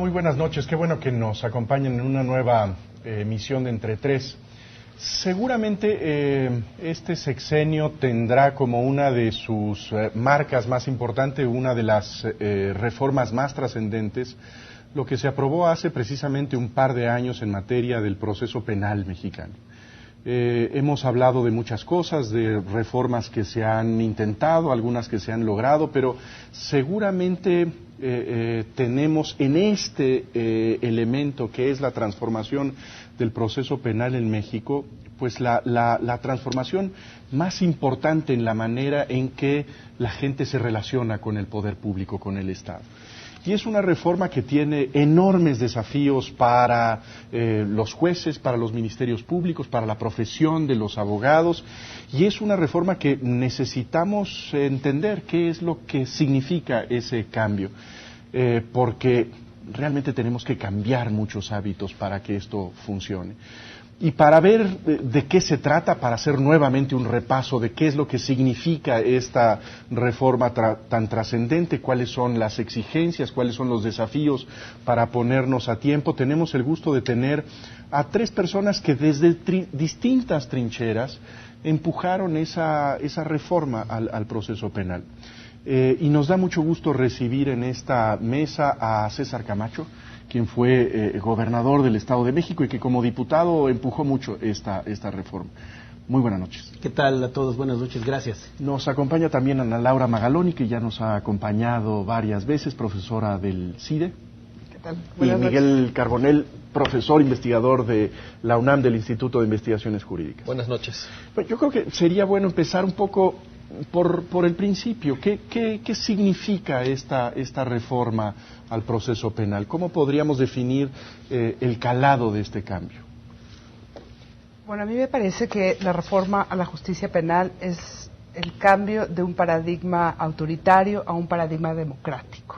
Muy buenas noches. Qué bueno que nos acompañen en una nueva emisión de Entre Tres. Seguramente este sexenio tendrá como una de sus marcas más importantes, una de las reformas más trascendentes, lo que se aprobó hace precisamente un par de años en materia del proceso penal mexicano. Hemos hablado de muchas cosas, de reformas que se han intentado, algunas que se han logrado, pero seguramente tenemos en este elemento que es la transformación del proceso penal en México, pues la transformación más importante en la manera en que la gente se relaciona con el poder público, con el Estado. Y es una reforma que tiene enormes desafíos para los jueces, para los ministerios públicos, para la profesión de los abogados, y es una reforma que necesitamos entender qué es lo que significa ese cambio, porque realmente tenemos que cambiar muchos hábitos para que esto funcione. Y para ver de qué se trata, para hacer nuevamente un repaso de qué es lo que significa esta reforma tan trascendente, cuáles son las exigencias, cuáles son los desafíos para ponernos a tiempo, tenemos el gusto de tener a tres personas que desde distintas trincheras empujaron esa reforma al proceso penal. Y nos da mucho gusto recibir en esta mesa a César Camacho, quien fue gobernador del Estado de México y que como diputado empujó mucho esta reforma. Muy buenas noches. ¿Qué tal a todos? Buenas noches, gracias. Nos acompaña también Ana Laura Magaloni, que ya nos ha acompañado varias veces, profesora del CIDE. ¿Qué tal? Y Miguel Carbonell, profesor investigador de la UNAM, del Instituto de Investigaciones Jurídicas. Buenas noches. Pues yo creo que sería bueno empezar un poco por el principio. ¿Qué significa esta reforma al proceso penal? ¿Cómo podríamos definir el calado de este cambio? Bueno, a mí me parece que la reforma a la justicia penal es el cambio de un paradigma autoritario a un paradigma democrático.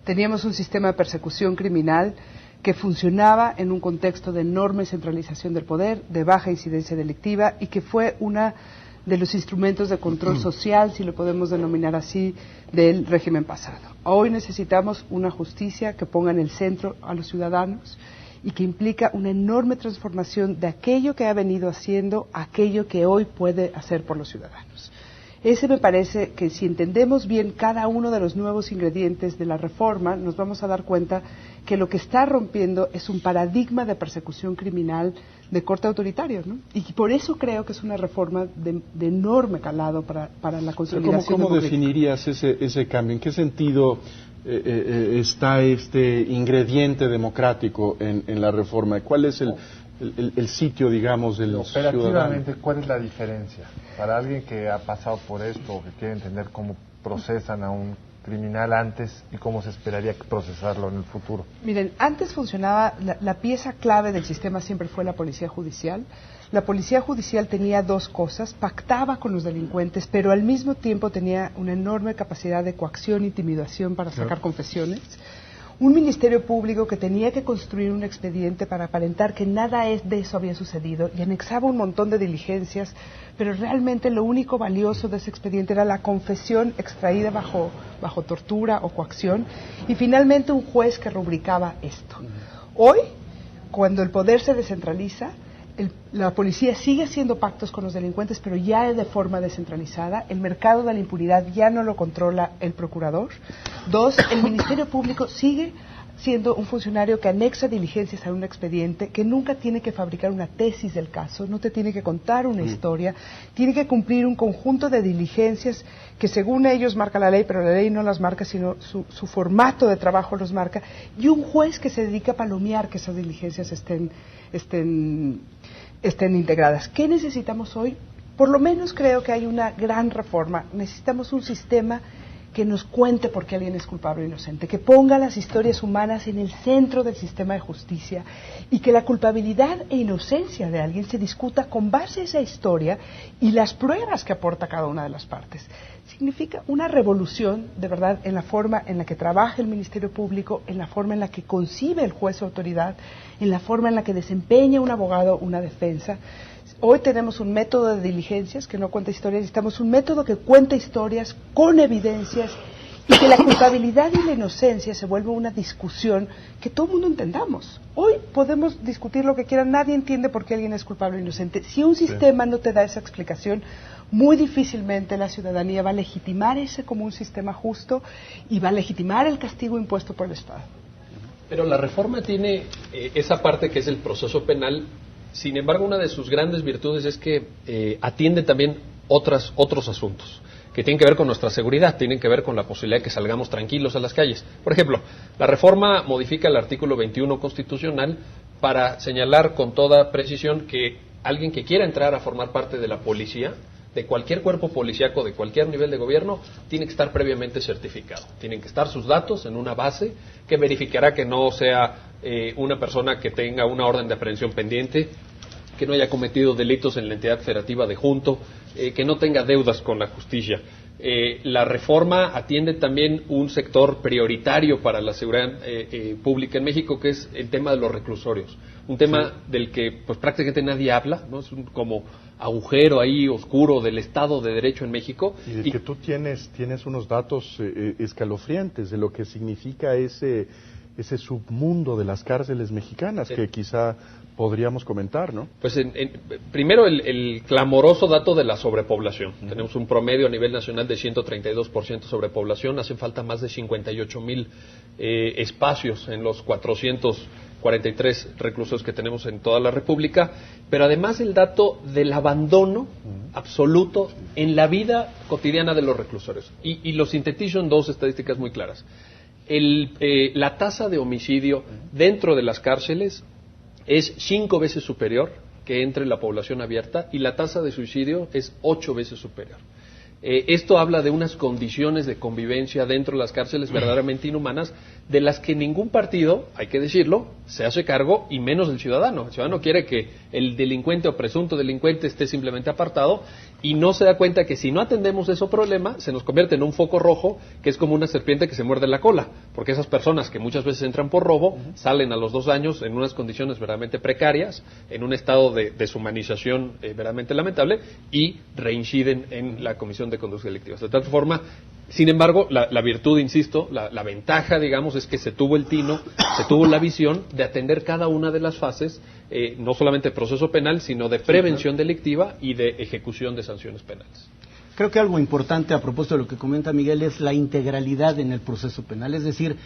Teníamos un sistema de persecución criminal que funcionaba en un contexto de enorme centralización del poder, de baja incidencia delictiva, y que fue una de los instrumentos de control social, si lo podemos denominar así, del régimen pasado. Hoy necesitamos una justicia que ponga en el centro a los ciudadanos y que implica una enorme transformación de aquello que ha venido haciendo a aquello que hoy puede hacer por los ciudadanos. Ese me parece que si entendemos bien cada uno de los nuevos ingredientes de la reforma, nos vamos a dar cuenta que lo que está rompiendo es un paradigma de persecución criminal de corte autoritario, ¿no? Y por eso creo que es una reforma de enorme calado para la consolidación. ¿Cómo definirías ese cambio? ¿En qué sentido está este ingrediente democrático en la reforma? ¿Cuál es el sitio, digamos, del ciudadano? Operativamente, ¿cuál es la diferencia? Para alguien que ha pasado por esto o que quiere entender cómo procesan a un criminal antes y cómo se esperaría procesarlo en el futuro. Miren, antes funcionaba, la pieza clave del sistema siempre fue la policía judicial. La policía judicial tenía dos cosas: pactaba con los delincuentes, pero al mismo tiempo tenía una enorme capacidad de coacción e intimidación para sacar confesiones. Un ministerio público que tenía que construir un expediente para aparentar que nada de eso había sucedido y anexaba un montón de diligencias, pero realmente lo único valioso de ese expediente era la confesión extraída bajo tortura o coacción, y finalmente un juez que rubricaba esto. Hoy, cuando el poder se descentraliza, la policía sigue haciendo pactos con los delincuentes, pero ya de forma descentralizada. El mercado de la impunidad ya no lo controla el procurador. Dos, el Ministerio Público sigue siendo un funcionario que anexa diligencias a un expediente, que nunca tiene que fabricar una tesis del caso, no te tiene que contar una historia, tiene que cumplir un conjunto de diligencias que según ellos marca la ley, pero la ley no las marca, sino su formato de trabajo los marca, y un juez que se dedica a palomear que esas diligencias estén integradas. ¿Qué necesitamos hoy? Por lo menos creo que hay una gran reforma. Necesitamos un sistema que nos cuente por qué alguien es culpable o inocente, que ponga las historias humanas en el centro del sistema de justicia y que la culpabilidad e inocencia de alguien se discuta con base a esa historia y las pruebas que aporta cada una de las partes. Significa una revolución, de verdad, en la forma en la que trabaja el Ministerio Público, en la forma en la que concibe el juez o autoridad, en la forma en la que desempeña un abogado una defensa. Hoy tenemos un método de diligencias que no cuenta historias, necesitamos un método que cuenta historias con evidencias y que la culpabilidad y la inocencia se vuelva una discusión que todo el mundo entendamos. Hoy podemos discutir lo que quieran, nadie entiende por qué alguien es culpable o inocente. Si un sistema no te da esa explicación, muy difícilmente la ciudadanía va a legitimar ese como un sistema justo y va a legitimar el castigo impuesto por el Estado. Pero la reforma tiene esa parte que es el proceso penal. Sin embargo, una de sus grandes virtudes es que atiende también otros asuntos que tienen que ver con nuestra seguridad, tienen que ver con la posibilidad de que salgamos tranquilos a las calles. Por ejemplo, la reforma modifica el artículo 21 constitucional para señalar con toda precisión que alguien que quiera entrar a formar parte de la policía, de cualquier cuerpo policíaco, de cualquier nivel de gobierno, tiene que estar previamente certificado. Tienen que estar sus datos en una base que verificará que no sea una persona que tenga una orden de aprehensión pendiente, que no haya cometido delitos en la entidad federativa de junto, que no tenga deudas con la justicia. La reforma atiende también un sector prioritario para la seguridad pública en México, que es el tema de los reclusorios. Un tema del que pues prácticamente nadie habla, ¿no? Es un como agujero ahí oscuro del Estado de Derecho en México. Y que tú tienes unos datos escalofriantes de lo que significa ese submundo de las cárceles mexicanas, que quizá podríamos comentar, ¿no? Pues primero el clamoroso dato de la sobrepoblación. Tenemos un promedio a nivel nacional de 132% sobrepoblación. Hacen falta más de 58,000 espacios en los 443 reclusos que tenemos en toda la República. Pero además el dato del abandono absoluto en la vida cotidiana de los reclusorios. Y lo sintetizo en dos estadísticas muy claras. La tasa de homicidio dentro de las cárceles es 5 veces superior que entre la población abierta, y la tasa de suicidio es 8 veces superior. Esto habla de unas condiciones de convivencia dentro de las cárceles verdaderamente inhumanas, de las que ningún partido, hay que decirlo, se hace cargo, y menos el ciudadano. El ciudadano quiere que el delincuente o presunto delincuente esté simplemente apartado, y no se da cuenta que si no atendemos ese problema, se nos convierte en un foco rojo, que es como una serpiente que se muerde la cola, porque esas personas que muchas veces entran por robo, salen a los 2 años en unas condiciones verdaderamente precarias, en un estado de deshumanización verdaderamente lamentable, y reinciden en la comisión de conductas delictivas. De tal forma, sin embargo, la virtud, insisto, la ventaja, digamos, es que se tuvo el tino, se tuvo la visión de atender cada una de las fases, no solamente de proceso penal, sino de prevención delictiva y de ejecución de sanciones penales. Creo que algo importante a propósito de lo que comenta Miguel es la integralidad en el proceso penal, es decir,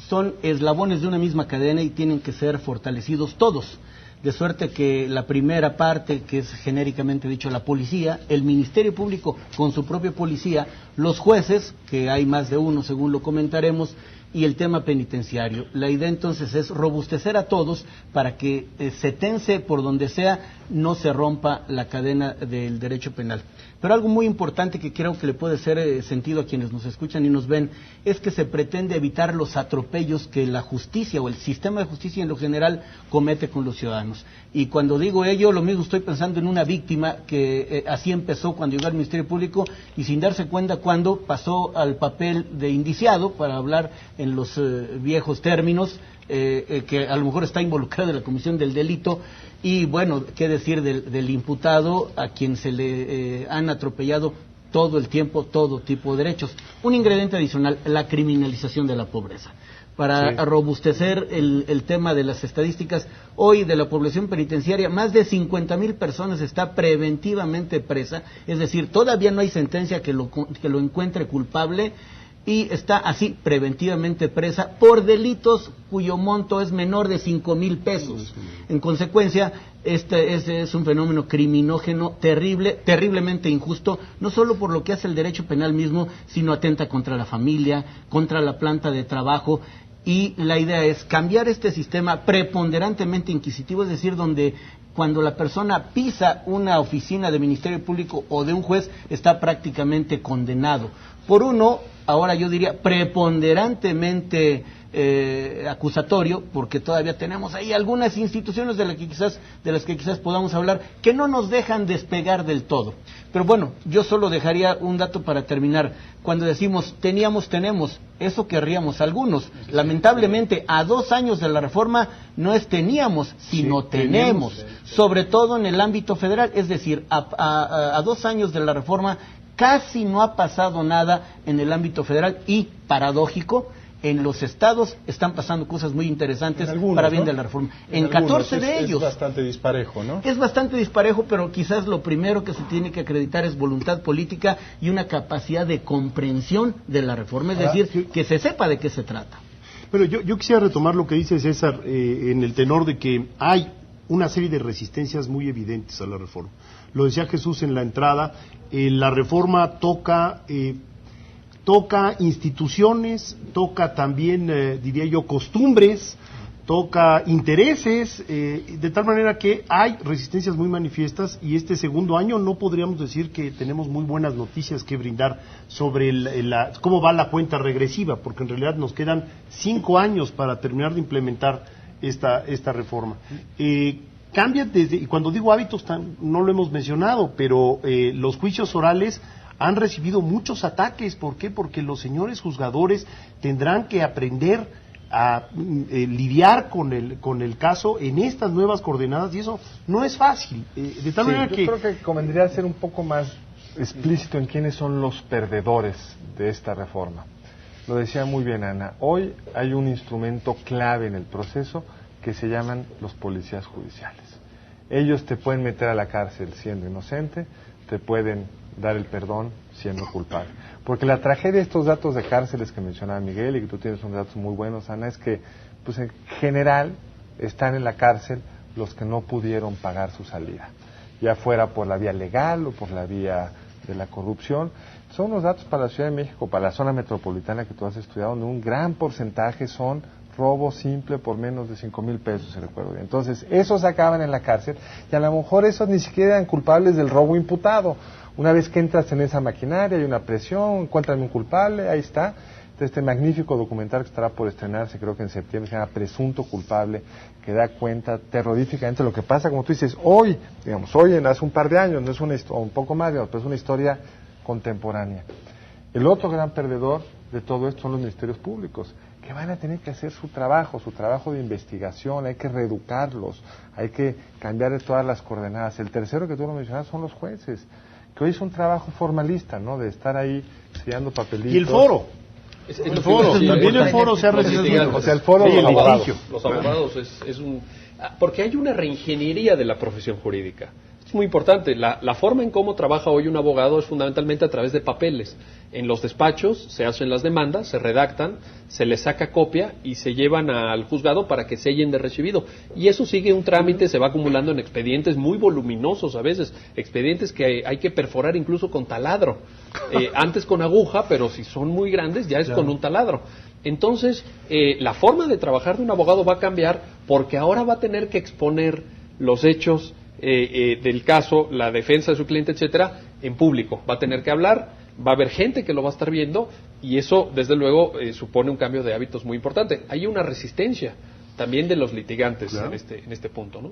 son eslabones de una misma cadena y tienen que ser fortalecidos todos. De suerte que la primera parte, que es genéricamente dicho la policía, el Ministerio Público con su propia policía, los jueces, que hay más de uno según lo comentaremos, y el tema penitenciario. La idea entonces es robustecer a todos para que se tense por donde sea, no se rompa la cadena del derecho penal. Pero algo muy importante que creo que le puede ser sentido a quienes nos escuchan y nos ven, es que se pretende evitar los atropellos que la justicia o el sistema de justicia en lo general comete con los ciudadanos. Y cuando digo ello, lo mismo estoy pensando en una víctima que así empezó cuando llegó al Ministerio Público y sin darse cuenta cuando pasó al papel de indiciado, para hablar en los viejos términos, que a lo mejor está involucrado en la comisión del delito. Y bueno, qué decir del imputado a quien se le han atropellado todo el tiempo todo tipo de derechos. Un ingrediente adicional, la criminalización de la pobreza. Para robustecer el tema de las estadísticas, hoy de la población penitenciaria, más de 50,000 personas está preventivamente presa, es decir, todavía no hay sentencia que lo encuentre culpable, y está así preventivamente presa por delitos cuyo monto es menor de 5,000 pesos. En consecuencia, este es un fenómeno criminógeno terrible, terriblemente injusto, no solo por lo que hace el derecho penal mismo, sino atenta contra la familia, contra la planta de trabajo. Y la idea es cambiar este sistema preponderantemente inquisitivo, es decir, donde cuando la persona pisa una oficina de Ministerio Público o de un juez, está prácticamente condenado. Por uno, ahora yo diría preponderantemente acusatorio, porque todavía tenemos ahí algunas instituciones de las que quizás podamos hablar, que no nos dejan despegar del todo. Pero bueno, yo solo dejaría un dato para terminar. Cuando decimos tenemos, eso querríamos algunos. Lamentablemente, a 2 años de la reforma no es teníamos, sino tenemos. Sobre todo en el ámbito federal, es decir, a 2 años de la reforma, Casi no ha pasado nada en el ámbito federal y, paradójico, en los estados están pasando cosas muy interesantes para bien de la reforma. En 14 de ellos. Es bastante disparejo, ¿no? Es bastante disparejo, pero quizás lo primero que se tiene que acreditar es voluntad política y una capacidad de comprensión de la reforma, es decir, que se sepa de qué se trata. Pero yo quisiera retomar lo que dice César en el tenor de que hay una serie de resistencias muy evidentes a la reforma. Lo decía Jesús en la entrada, la reforma toca instituciones, toca también, diría yo, costumbres, toca intereses, de tal manera que hay resistencias muy manifiestas y este segundo año no podríamos decir que tenemos muy buenas noticias que brindar sobre cómo va la cuenta regresiva, porque en realidad nos quedan 5 años para terminar de implementar esta reforma. Cambia desde, y cuando digo hábitos, no lo hemos mencionado, pero los juicios orales han recibido muchos ataques. ¿Por qué? Porque los señores juzgadores tendrán que aprender a lidiar con el caso en estas nuevas coordenadas y eso no es fácil. De tal manera yo creo que convendría ser un poco más explícito en quiénes son los perdedores de esta reforma. Lo decía muy bien Ana, hoy hay un instrumento clave en el proceso que se llaman los policías judiciales. Ellos te pueden meter a la cárcel siendo inocente, te pueden dar el perdón siendo culpable. Porque la tragedia de estos datos de cárceles que mencionaba Miguel y que tú tienes unos datos muy buenos, Ana, es que pues en general están en la cárcel los que no pudieron pagar su salida, ya fuera por la vía legal o por la vía de la corrupción. Son unos datos para la Ciudad de México, para la zona metropolitana que tú has estudiado, donde un gran porcentaje son robo simple por menos de 5,000 pesos, si recuerdo bien. Entonces, esos acaban en la cárcel y a lo mejor esos ni siquiera eran culpables del robo imputado. Una vez que entras en esa maquinaria, hay una presión, encuentran un culpable, ahí está. Entonces, este magnífico documental que estará por estrenarse, creo que en septiembre, se llama Presunto Culpable, que da cuenta terroríficamente de lo que pasa, como tú dices, hoy, hace un par de años, no es una historia, un poco más, digamos, pero es una historia contemporánea. El otro gran perdedor de todo esto son los ministerios públicos, que van a tener que hacer su trabajo de investigación, hay que reeducarlos, hay que cambiar todas las coordenadas. El tercero que tú lo mencionas son los jueces, que hoy es un trabajo formalista, ¿no? De estar ahí sellando papelitos. Y el foro. También el foro se ha resistido. O sea, el foro de los abogados es un... Porque hay una reingeniería de la profesión jurídica. Es muy importante. La forma en cómo trabaja hoy un abogado es fundamentalmente a través de papeles. En los despachos se hacen las demandas, se redactan, se les saca copia y se llevan al juzgado para que sellen de recibido. Y eso sigue un trámite, se va acumulando en expedientes muy voluminosos a veces, expedientes que hay que perforar incluso con taladro. Antes con aguja, pero si son muy grandes ya es con un taladro. Entonces, la forma de trabajar de un abogado va a cambiar porque ahora va a tener que exponer los hechos del caso, la defensa de su cliente, etcétera, en público. Va a tener que hablar, va a haber gente que lo va a estar viendo y eso, desde luego, supone un cambio de hábitos muy importante. Hay una resistencia también de los litigantes en este punto, ¿no?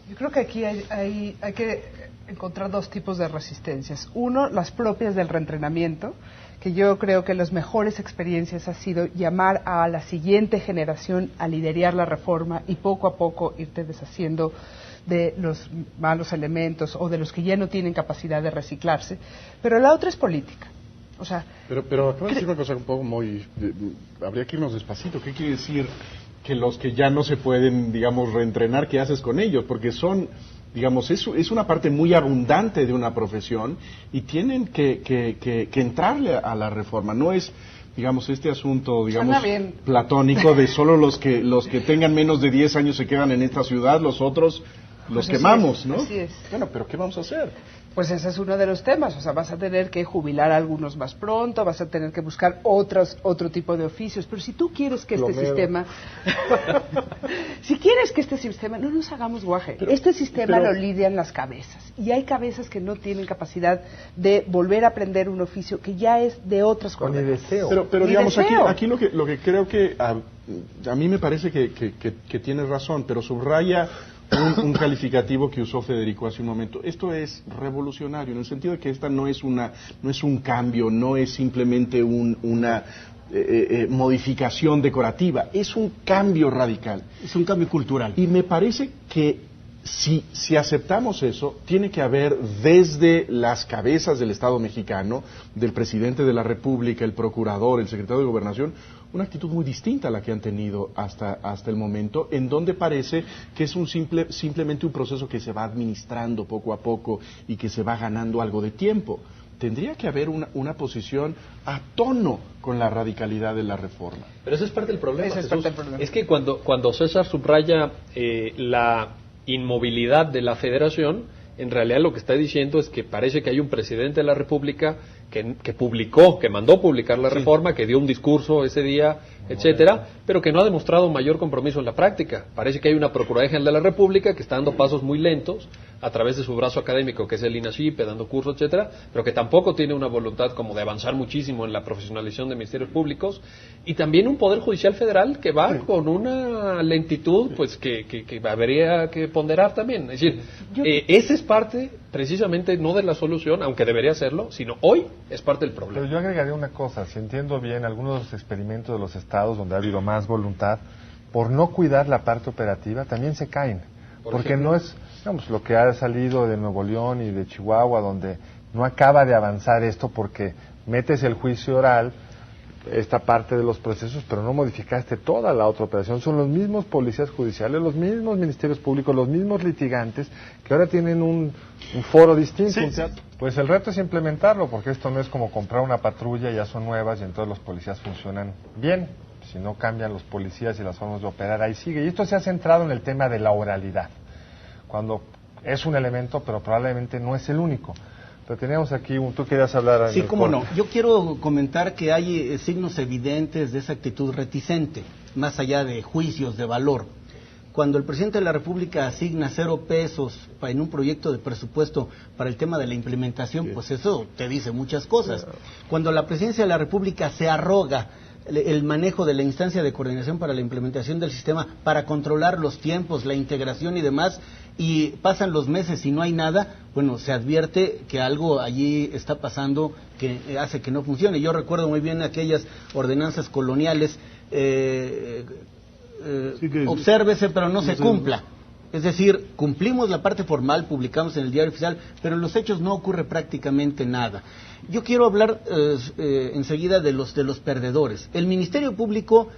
Yo creo que aquí hay que encontrar dos tipos de resistencias. Uno, las propias del reentrenamiento, que yo creo que las mejores experiencias ha sido llamar a la siguiente generación a liderar la reforma y poco a poco irte deshaciendo de los malos elementos o de los que ya no tienen capacidad de reciclarse, pero la otra es política. O sea, pero acabo de decir una cosa un poco muy... habría que irnos despacito. ¿Qué quiere decir que los que ya no se pueden, digamos, reentrenar, qué haces con ellos? Porque son, digamos, es una parte muy abundante de una profesión y tienen que entrarle a la reforma. No es, digamos, este asunto, digamos, platónico de solo los que tengan menos de 10 años se quedan en esta ciudad, los otros los quemamos, ¿no? Así es. Bueno, pero ¿qué vamos a hacer? Pues ese es uno de los temas, o sea, vas a tener que jubilar a algunos más pronto, vas a tener que buscar otro tipo de oficios, pero si tú quieres que este sistema, no nos hagamos guaje, este sistema lo lidian las cabezas, y hay cabezas que no tienen capacidad de volver a aprender un oficio que ya es de otras coordenadas. Pero digamos, aquí lo que creo que, a mí me parece que tienes razón, pero subraya un calificativo que usó Federico hace un momento. Esto es revolucionario, en el sentido de que esta no es un cambio, no es simplemente una modificación decorativa, es un cambio radical. Es un cambio cultural. Y me parece que Si aceptamos eso, tiene que haber desde las cabezas del Estado mexicano, del presidente de la República, el procurador, el secretario de Gobernación, una actitud muy distinta a la que han tenido hasta el momento, en donde parece que es simplemente un proceso que se va administrando poco a poco y que se va ganando algo de tiempo. Tendría que haber una posición a tono con la radicalidad de la reforma. Pero ese es parte del problema. Es que cuando César subraya la inmovilidad de la Federación, en realidad lo que está diciendo es que parece que hay un presidente de la República que mandó publicar la reforma, que dio un discurso ese día, etcétera, pero que no ha demostrado mayor compromiso en la práctica. Parece que hay una Procuraduría General de la República que está dando pasos muy lentos a través de su brazo académico, que es el INACIPE, dando cursos, etcétera, pero que tampoco tiene una voluntad como de avanzar muchísimo en la profesionalización de ministerios públicos, y también un Poder Judicial Federal que va con una lentitud pues que habría que ponderar también. Es decir, esa es parte precisamente no de la solución, aunque debería serlo, sino hoy es parte del problema. Pero yo agregaría una cosa, si entiendo bien, algunos de los experimentos de los estados donde ha habido más voluntad, por no cuidar la parte operativa, también se caen. Porque no es, digamos, lo que ha salido de Nuevo León y de Chihuahua, donde no acaba de avanzar esto porque metes el juicio oral, esta parte de los procesos, pero no modificaste toda la otra operación. Son los mismos policías judiciales, los mismos ministerios públicos, los mismos litigantes, que ahora tienen un foro distinto. Sí. Pues el reto es implementarlo, porque esto no es como comprar una patrulla, ya son nuevas y entonces los policías funcionan bien. Si no cambian los policías y las formas de operar, ahí sigue. Y esto se ha centrado en el tema de la oralidad, cuando es un elemento, pero probablemente no es el único. Pero teníamos aquí, tú querías hablar... Sí, cómo no. Yo quiero comentar que hay signos evidentes de esa actitud reticente, más allá de juicios de valor. Cuando el presidente de la República asigna 0 pesos en un proyecto de presupuesto para el tema de la implementación, pues eso te dice muchas cosas. Cuando la presidencia de la República se arroga el manejo de la instancia de coordinación para la implementación del sistema, para controlar los tiempos, la integración y demás, y pasan los meses y no hay nada, bueno, se advierte que algo allí está pasando que hace que no funcione. Yo recuerdo muy bien aquellas ordenanzas coloniales, obsérvese pero no se cumpla. Es decir, cumplimos la parte formal, publicamos en el diario oficial, pero en los hechos no ocurre prácticamente nada. Yo quiero hablar enseguida de los perdedores. El Ministerio Público,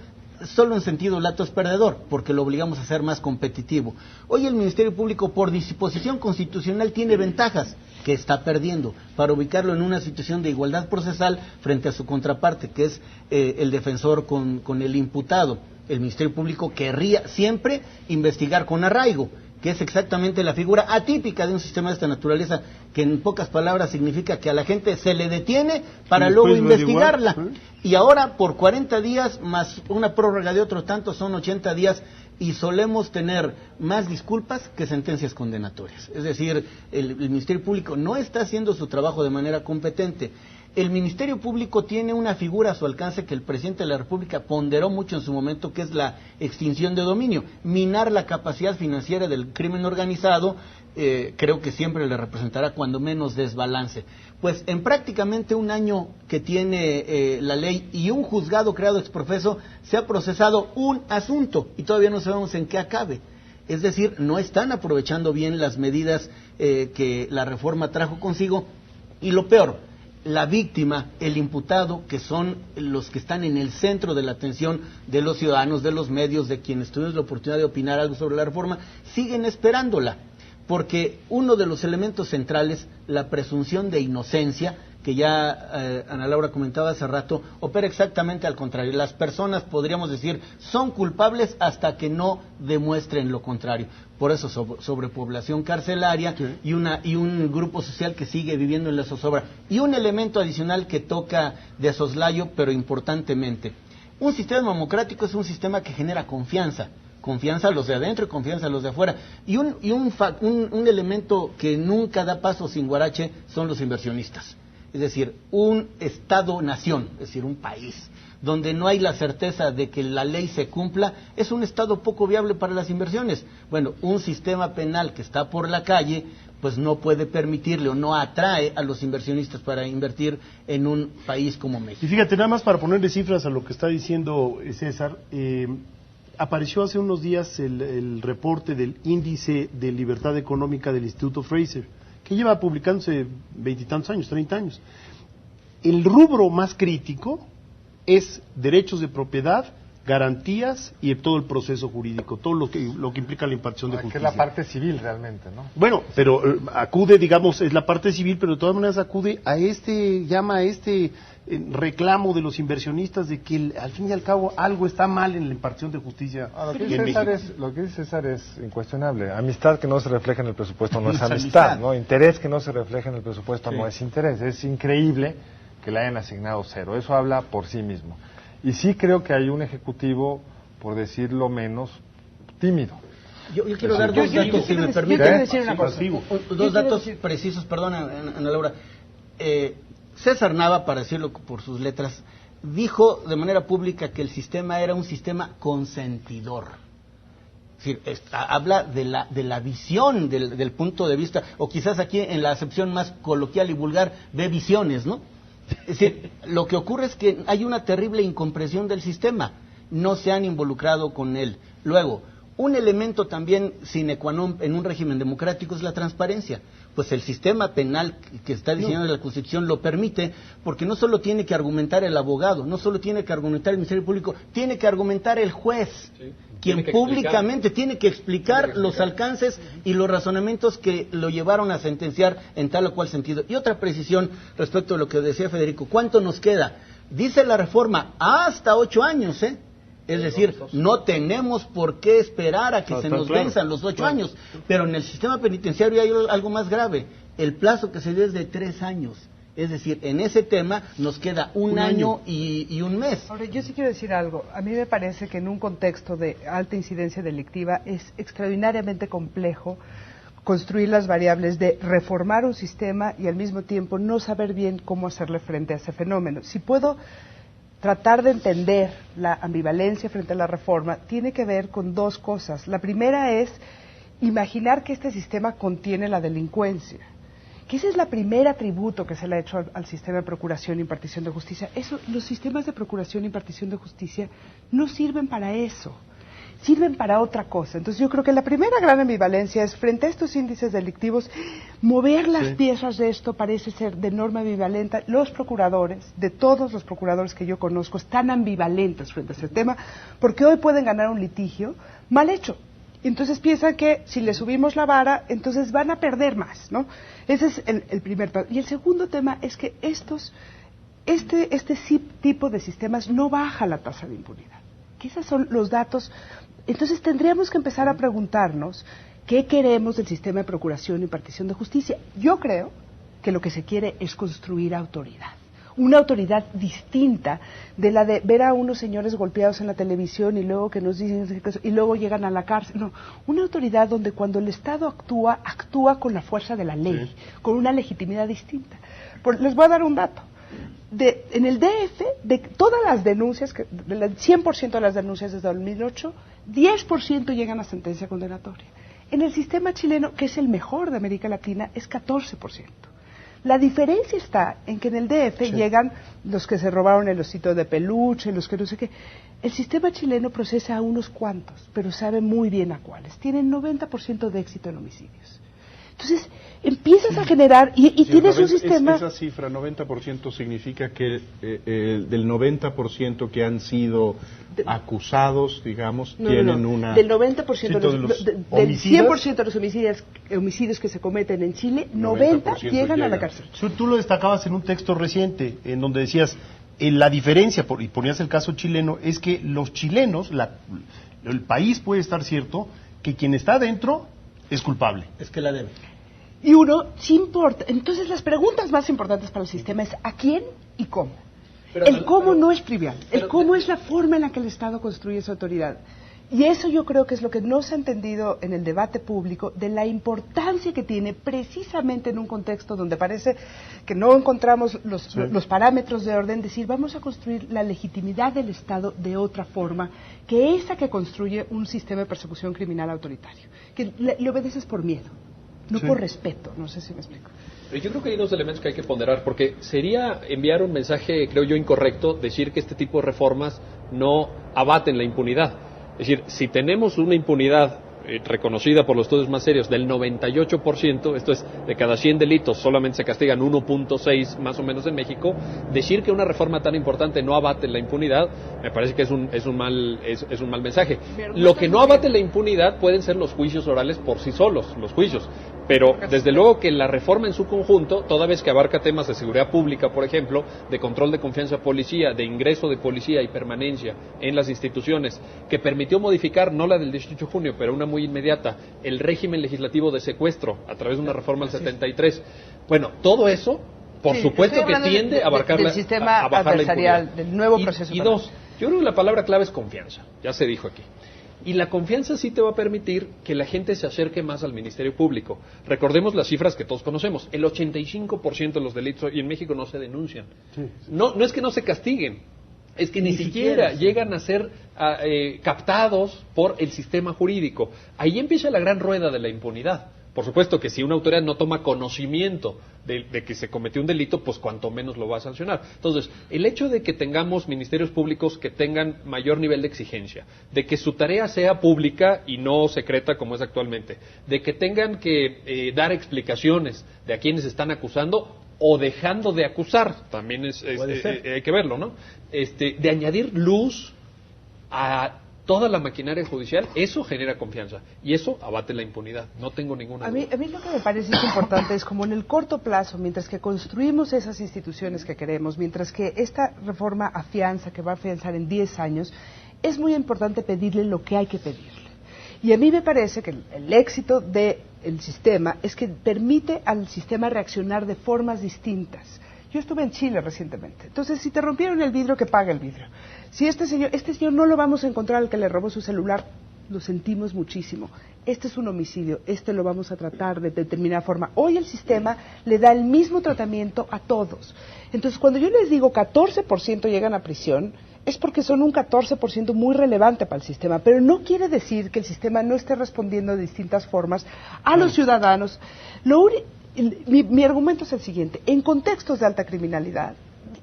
solo en sentido lato, es perdedor, porque lo obligamos a ser más competitivo. Hoy el Ministerio Público, por disposición constitucional, tiene ventajas que está perdiendo para ubicarlo en una situación de igualdad procesal frente a su contraparte, que es el defensor con el imputado. El Ministerio Público querría siempre investigar con arraigo, que es exactamente la figura atípica de un sistema de esta naturaleza, que en pocas palabras significa que a la gente se le detiene para luego investigarla. Y ahora por 40 días más una prórroga de otro tanto son 80 días y solemos tener más disculpas que sentencias condenatorias. Es decir, el Ministerio Público no está haciendo su trabajo de manera competente. El Ministerio Público tiene una figura a su alcance que el presidente de la República ponderó mucho en su momento, que es la extinción de dominio. Minar la capacidad financiera del crimen organizado, creo que siempre le representará cuando menos desbalance. Pues en prácticamente un año que tiene la ley y un juzgado creado ex profeso, se ha procesado un asunto y todavía no sabemos en qué acabe. Es decir, no están aprovechando bien las medidas que la reforma trajo consigo, y lo peor, la víctima, el imputado, que son los que están en el centro de la atención de los ciudadanos, de los medios, de quienes tuvimos la oportunidad de opinar algo sobre la reforma, siguen esperándola, porque uno de los elementos centrales, la presunción de inocencia, que ya Ana Laura comentaba hace rato, opera exactamente al contrario. Las personas, podríamos decir, son culpables hasta que no demuestren lo contrario. Por eso sobrepoblación carcelaria, sí, y un grupo social que sigue viviendo en la zozobra. Y un elemento adicional que toca de soslayo, pero importantemente. Un sistema democrático es un sistema que genera confianza. Confianza a los de adentro y confianza a los de afuera. Y un elemento que nunca da paso sin guarache son los inversionistas. Es decir, un Estado-nación, es decir, un país, donde no hay la certeza de que la ley se cumpla, es un Estado poco viable para las inversiones. Bueno, un sistema penal que está por la calle, pues no puede permitirle o no atrae a los inversionistas para invertir en un país como México. Y fíjate, nada más para ponerle cifras a lo que está diciendo César, apareció hace unos días el reporte del Índice de Libertad Económica del Instituto Fraser, que lleva publicándose 20 y tantos años, 30 años. El rubro más crítico es derechos de propiedad, garantías y todo el proceso jurídico, todo lo que implica la impartición de justicia. Que es la parte civil realmente, ¿no? Bueno, pero acude, digamos, es la parte civil, pero de todas maneras acude a llama a este reclamo de los inversionistas de que al fin y al cabo algo está mal en la impartición de justicia. Lo que en dice México. lo que dice César es incuestionable. Amistad que no se refleja en el presupuesto no es amistad, ¿no? Interés que no se refleja en el presupuesto no es interés. Es increíble que le hayan asignado 0. Eso habla por sí mismo. Y sí creo que hay un ejecutivo, por decirlo menos, tímido. Yo quiero dar dos datos, si me permite. Yo quiero decir una cosa. Dos datos precisos, perdón, Ana Laura. César Nava, para decirlo por sus letras, dijo de manera pública que el sistema era un sistema consentidor. Es decir, habla de la visión, del punto de vista, o quizás aquí en la acepción más coloquial y vulgar, ve visiones, ¿no? Es decir, lo que ocurre es que hay una terrible incomprensión del sistema, no se han involucrado con él. Luego, un elemento también sine qua non en un régimen democrático es la transparencia. Pues el sistema penal que está diseñado en la Constitución lo permite, porque no solo tiene que argumentar el abogado, no solo tiene que argumentar el Ministerio Público, tiene que argumentar el juez, quien públicamente tiene que explicar los alcances y los razonamientos que lo llevaron a sentenciar en tal o cual sentido. Y otra precisión respecto a lo que decía Federico, ¿cuánto nos queda? Dice la reforma, hasta 8 años, ¿eh? Es decir, no tenemos por qué esperar a que se nos venzan los 8 años, pero en el sistema penitenciario hay algo más grave, el plazo que se dé es de 3 años, es decir, en ese tema nos queda un año y un mes. Ahora, yo sí quiero decir algo, a mí me parece que en un contexto de alta incidencia delictiva es extraordinariamente complejo construir las variables de reformar un sistema y al mismo tiempo no saber bien cómo hacerle frente a ese fenómeno. Si puedo tratar de entender la ambivalencia frente a la reforma, tiene que ver con dos cosas. La primera es imaginar que este sistema contiene la delincuencia, que ese es el primer atributo que se le ha hecho al sistema de procuración e impartición de justicia. Los sistemas de procuración e impartición de justicia no sirven para eso, sirven para otra cosa. Entonces yo creo que la primera gran ambivalencia es, frente a estos índices delictivos, mover las piezas de esto parece ser de norma ambivalente. Los procuradores, de todos los procuradores que yo conozco, están ambivalentes frente a ese tema, porque hoy pueden ganar un litigio mal hecho. Entonces piensan que si le subimos la vara, entonces van a perder más, ¿no? Ese es el primer paso. Y el segundo tema es que este tipo de sistemas no baja la tasa de impunidad. Que esos son los datos. Entonces tendríamos que empezar a preguntarnos qué queremos del sistema de procuración y impartición de justicia. Yo creo que lo que se quiere es construir autoridad. Una autoridad distinta de la de ver a unos señores golpeados en la televisión y luego que nos dicen y luego llegan a la cárcel. No, una autoridad donde cuando el Estado actúa con la fuerza de la ley, con una legitimidad distinta. Les voy a dar un dato. En el DF, de todas las denuncias, del 100% de las denuncias desde 2008, 10% llegan a sentencia condenatoria. En el sistema chileno, que es el mejor de América Latina, es 14%. La diferencia está en que en el DF llegan los que se robaron el osito de peluche, los que no sé qué. El sistema chileno procesa a unos cuantos, pero sabe muy bien a cuáles. Tienen 90% de éxito en homicidios. Entonces, empiezas a generar y tienes un sistema... Esa cifra, 90%, significa que del 90% que han sido acusados, digamos, tienen una... Del 90% del 100% de los homicidios que se cometen en Chile, 90 llegan a la cárcel. Tú lo destacabas en un texto reciente, en donde decías, la diferencia, y ponías el caso chileno, es que los chilenos, el país puede estar cierto, que quien está adentro es culpable. Es que la debe. Y uno, sí importa. Entonces, las preguntas más importantes para el sistema es ¿a quién y cómo? El cómo no es trivial. El cómo es la forma en la que el Estado construye su autoridad. Y eso yo creo que es lo que no se ha entendido en el debate público de la importancia que tiene precisamente en un contexto donde parece que no encontramos los parámetros de orden, decir vamos a construir la legitimidad del Estado de otra forma que esa que construye un sistema de persecución criminal autoritario, que le obedeces por miedo, no por respeto, no sé si me explico. Yo creo que hay unos elementos que hay que ponderar, porque sería enviar un mensaje, creo yo, incorrecto, decir que este tipo de reformas no abaten la impunidad. Es decir, si tenemos una impunidad reconocida por los estudios más serios del 98%, esto es, de cada 100 delitos solamente se castigan 1.6 más o menos en México, decir que una reforma tan importante no abate la impunidad, me parece que es un mal mensaje. Lo que no abate la impunidad pueden ser los juicios orales por sí solos, los juicios, pero desde luego que la reforma en su conjunto, toda vez que abarca temas de seguridad pública, por ejemplo, de control de confianza de policía, de ingreso de policía y permanencia en las instituciones, que permitió modificar, no la del 18 de junio, pero una muy inmediata, el régimen legislativo de secuestro a través de una reforma del 73. Bueno, todo eso, por supuesto que tiende a abarcar del sistema a bajar adversarial, la impunidad. del nuevo proceso. Y dos, yo creo que la palabra clave es confianza, ya se dijo aquí. Y la confianza sí te va a permitir que la gente se acerque más al Ministerio Público. Recordemos las cifras que todos conocemos. El 85% de los delitos hoy en México no se denuncian. Sí. No es que no se castiguen, es que ni siquiera llegan a ser captados por el sistema jurídico. Ahí empieza la gran rueda de la impunidad. Por supuesto que si una autoridad no toma conocimiento de que se cometió un delito, pues cuanto menos lo va a sancionar. Entonces, el hecho de que tengamos ministerios públicos que tengan mayor nivel de exigencia, de que su tarea sea pública y no secreta como es actualmente, de que tengan que dar explicaciones de a quienes están acusando o dejando de acusar, también hay que verlo, ¿no? De añadir luz a toda la maquinaria judicial, eso genera confianza y eso abate la impunidad, no tengo ninguna duda. A mí lo que me parece importante es como en el corto plazo, mientras que construimos esas instituciones que queremos, mientras que esta reforma afianza, que va a afianzar en 10 años, es muy importante pedirle lo que hay que pedirle. Y a mí me parece que el éxito del sistema es que permite al sistema reaccionar de formas distintas. Yo estuve en Chile recientemente. Entonces, si te rompieron el vidrio, que pague el vidrio. Si este señor no lo vamos a encontrar al que le robó su celular, lo sentimos muchísimo. Este es un homicidio, lo vamos a tratar de determinada forma. Hoy el sistema le da el mismo tratamiento a todos. Entonces, cuando yo les digo 14% llegan a prisión, es porque son un 14% muy relevante para el sistema, pero no quiere decir que el sistema no esté respondiendo de distintas formas a los ciudadanos. Mi argumento es el siguiente: en contextos de alta criminalidad,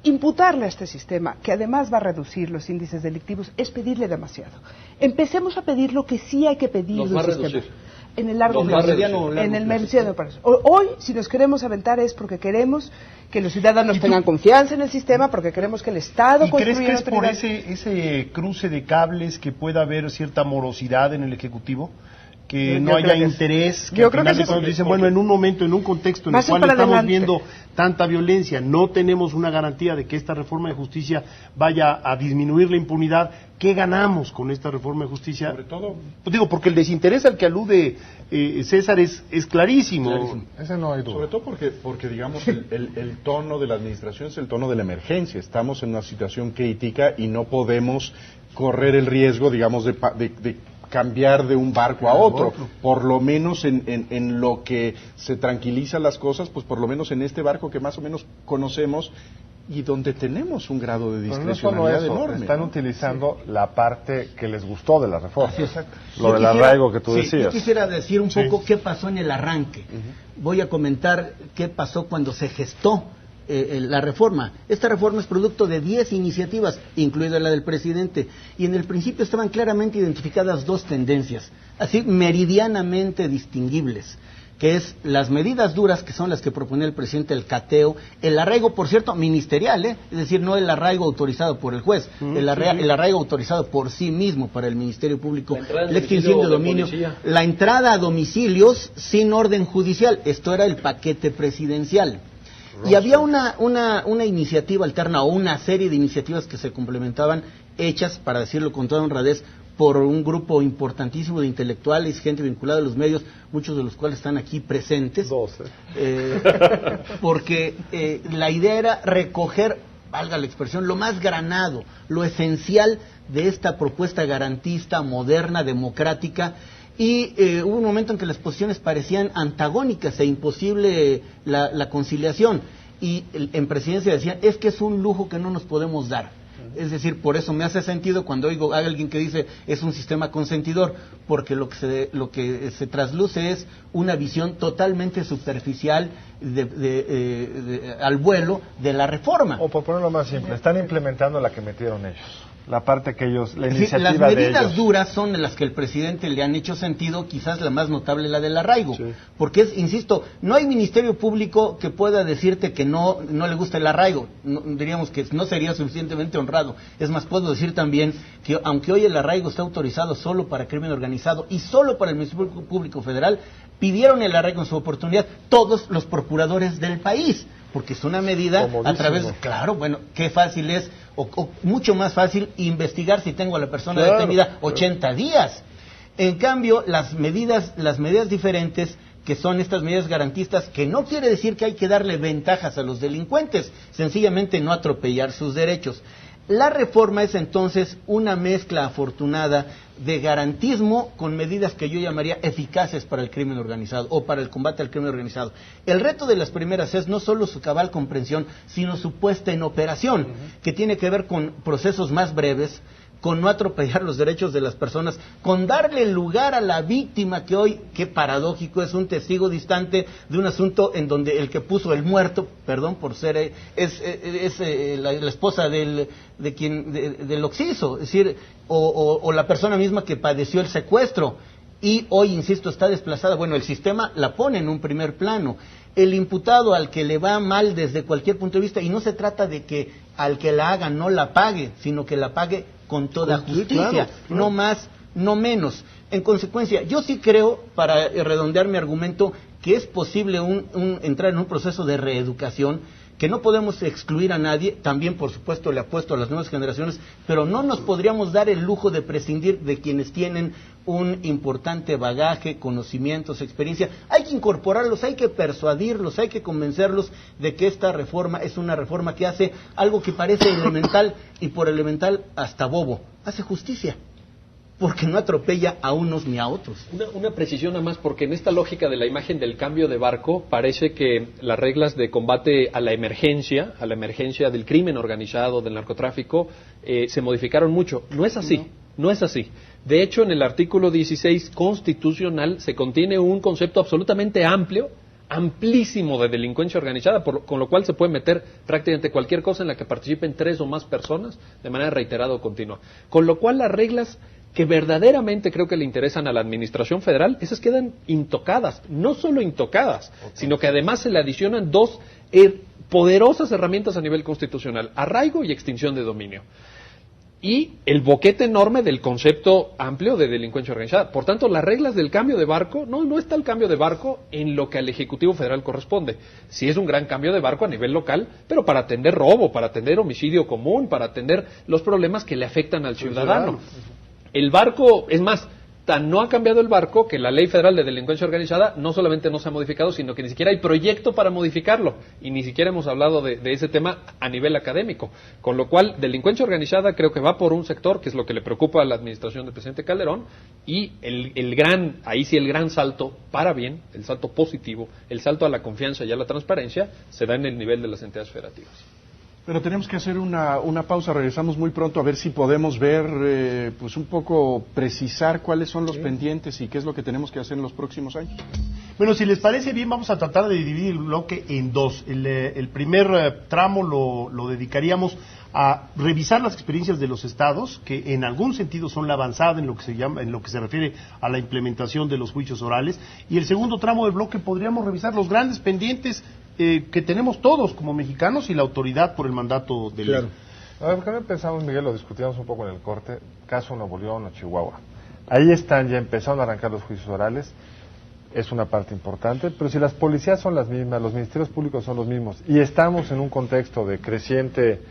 imputarle a este sistema, que además va a reducir los índices delictivos, es pedirle demasiado. Empecemos a pedir lo que sí hay que pedir del sistema. En el largo plazo, en el mediano plazo. Hoy, si nos queremos aventar, es porque queremos que los ciudadanos tengan confianza en el sistema, porque queremos que el Estado construya. ¿Y crees que es por ese cruce de cables que pueda haber cierta morosidad en el Ejecutivo? Que no haya interés, que al final de cuentas dicen, bueno, en un momento, en un contexto en el cual estamos viendo tanta violencia, no tenemos una garantía de que esta reforma de justicia vaya a disminuir la impunidad. ¿Qué ganamos con esta reforma de justicia? Sobre todo, pues digo, porque el desinterés al que alude César es clarísimo. Ese no hay duda. Sobre todo porque digamos, el tono de la administración es el tono de la emergencia. Estamos en una situación crítica y no podemos correr el riesgo, digamos, de cambiar de un barco a otro. Por lo menos en lo que se tranquilizan las cosas, pues por lo menos en este barco que más o menos conocemos y donde tenemos un grado de discrecionalidad enorme. Están utilizando la parte que les gustó de la reforma. Lo del arraigo que tú decías. Yo quisiera decir un poco qué pasó en el arranque. Voy a comentar qué pasó cuando se gestó la reforma. Esta reforma es producto de 10 iniciativas, incluida la del presidente, y en el principio estaban claramente identificadas dos tendencias, así meridianamente distinguibles, que es las medidas duras, que son las que propone el presidente, el cateo, el arraigo, por cierto, ministerial, es decir, no el arraigo autorizado por el juez, el arraigo autorizado por sí mismo para el Ministerio Público, la extinción de dominio, la entrada a domicilios sin orden judicial, esto era el paquete presidencial. Y había una iniciativa alterna o una serie de iniciativas que se complementaban, hechas, para decirlo con toda honradez, por un grupo importantísimo de intelectuales, gente vinculada a los medios, muchos de los cuales están aquí presentes. 12. Porque la idea era recoger, valga la expresión, lo más granado, lo esencial de esta propuesta garantista, moderna, democrática. Y hubo un momento en que las posiciones parecían antagónicas e imposible la conciliación. Y en presidencia decían, es que es un lujo que no nos podemos dar. Es decir, por eso me hace sentido cuando oigo a alguien que dice es un sistema consentidor, porque lo que se trasluce es una visión totalmente superficial al vuelo de la reforma. O por ponerlo más simple, están implementando la que metieron ellos. la parte que ellos, la Sí, iniciativa las de medidas ellos. duras son de las que el presidente le han hecho sentido, quizás la más notable la del arraigo, Sí. porque es, insisto, no hay ministerio público que pueda decirte que no le gusta el arraigo, diríamos que no sería suficientemente honrado. Es más, puedo decir también que aunque hoy el arraigo está autorizado solo para crimen organizado y solo para el Ministerio Público Federal, pidieron el arraigo en su oportunidad todos los procuradores del país, porque es una medida a través, claro, bueno, qué fácil es, o mucho más fácil investigar si tengo a la persona detenida 80 días. En cambio, las medidas diferentes, que son estas medidas garantistas, que no quiere decir que hay que darle ventajas a los delincuentes, sencillamente no atropellar sus derechos. La reforma es entonces una mezcla afortunada de garantismo con medidas que yo llamaría eficaces para el crimen organizado o para el combate al crimen organizado. El reto de las primeras es no solo su cabal comprensión, sino su puesta en operación, que tiene que ver con procesos más breves, con no atropellar los derechos de las personas, con darle lugar a la víctima, que hoy, qué paradójico, es un testigo distante de un asunto en donde el que puso el muerto, perdón por ser, la esposa del occiso, es decir, o la persona misma que padeció el secuestro, y hoy, insisto, está desplazada. Bueno, el sistema la pone en un primer plano. El imputado al que le va mal desde cualquier punto de vista, y no se trata de que al que la haga no la pague, sino que la pague con toda justicia, claro. No más, no menos. En consecuencia, yo sí creo, para redondear mi argumento, que es posible entrar en un proceso de reeducación, que no podemos excluir a nadie, también por supuesto le apuesto a las nuevas generaciones, pero no nos podríamos dar el lujo de prescindir de quienes tienen un importante bagaje, conocimientos, experiencia. Hay que incorporarlos, hay que persuadirlos, hay que convencerlos de que esta reforma es una reforma que hace algo que parece elemental, y por elemental hasta bobo, hace justicia, porque no atropella a unos ni a otros. Una precisión nada más, porque en esta lógica de la imagen del cambio de barco, parece que las reglas de combate a la emergencia del crimen organizado, del narcotráfico, se modificaron mucho. No es así, no es así. De hecho, en el artículo 16 constitucional se contiene un concepto absolutamente amplísimo de delincuencia organizada, con lo cual se puede meter prácticamente cualquier cosa en la que participen 3 o más personas de manera reiterada o continua. Con lo cual las reglas que verdaderamente creo que le interesan a la administración federal, esas quedan intocadas, no solo intocadas, sino que además se le adicionan 2 poderosas herramientas a nivel constitucional: arraigo y extinción de dominio. Y el boquete enorme del concepto amplio de delincuencia organizada. Por tanto, las reglas del cambio de barco, no está el cambio de barco en lo que al Ejecutivo Federal corresponde. Sí es un gran cambio de barco a nivel local, pero para atender robo, para atender homicidio común, para atender los problemas que le afectan al ciudadano. El barco, es más, tan no ha cambiado el barco que la Ley Federal de Delincuencia Organizada no solamente no se ha modificado, sino que ni siquiera hay proyecto para modificarlo, y ni siquiera hemos hablado de ese tema a nivel académico. Con lo cual, delincuencia organizada creo que va por un sector, que es lo que le preocupa a la administración del presidente Calderón, y el gran salto para bien, el salto positivo, el salto a la confianza y a la transparencia, se da en el nivel de las entidades federativas. Pero tenemos que hacer una pausa, regresamos muy pronto a ver si podemos ver, pues un poco precisar cuáles son los pendientes y qué es lo que tenemos que hacer en los próximos años. Bueno, si les parece bien, vamos a tratar de dividir el bloque en 2. El primer tramo lo dedicaríamos a revisar las experiencias de los estados, que en algún sentido son la avanzada en lo que se refiere a la implementación de los juicios orales, y el segundo tramo del bloque podríamos revisar los grandes pendientes que tenemos todos como mexicanos y la autoridad por el mandato de ley. A ver, ¿qué pensamos, Miguel? Lo discutíamos un poco en el corte, caso Nuevo León o Chihuahua. Ahí están, ya empezaron a arrancar los juicios orales, es una parte importante, pero si las policías son las mismas, los ministerios públicos son los mismos, y estamos en un contexto de creciente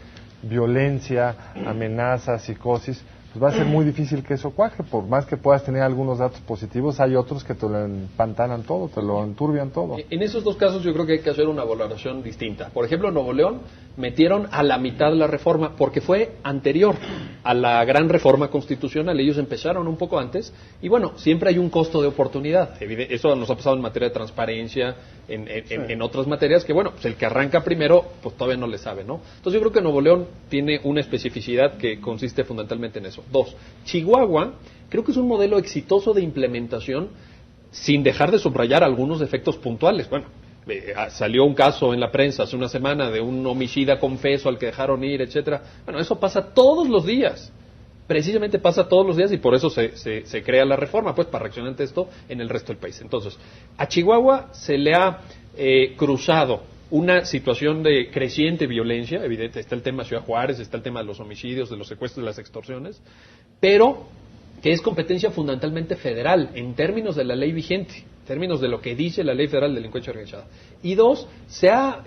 violencia, amenazas, psicosis, pues va a ser muy difícil que eso cuaje. Por más que puedas tener algunos datos positivos, hay otros que te lo empantanan todo, te lo enturbian todo. En esos 2 casos yo creo que hay que hacer una valoración distinta. Por ejemplo, en Nuevo León metieron a la mitad la reforma porque fue anterior a la gran reforma constitucional. Ellos empezaron un poco antes y bueno, siempre hay un costo de oportunidad. Eso nos ha pasado en materia de transparencia, en otras materias que bueno, pues el que arranca primero pues todavía no le sabe, ¿no? Entonces yo creo que Nuevo León tiene una especificidad que consiste fundamentalmente en eso. 2, Chihuahua creo que es un modelo exitoso de implementación sin dejar de subrayar algunos defectos puntuales. Bueno, salió un caso en la prensa hace una semana de un homicida confeso al que dejaron ir, etcétera. Bueno, eso pasa todos los días. precisamente pasa todos los días y por eso se crea la reforma, pues para reaccionar ante esto en el resto del país. Entonces, a Chihuahua se le ha cruzado una situación de creciente violencia, evidente, está el tema de Ciudad Juárez, está el tema de los homicidios, de los secuestros, de las extorsiones, pero que es competencia fundamentalmente federal en términos de la ley vigente, en términos de lo que dice la Ley Federal de Delincuencia Organizada. Y dos, se ha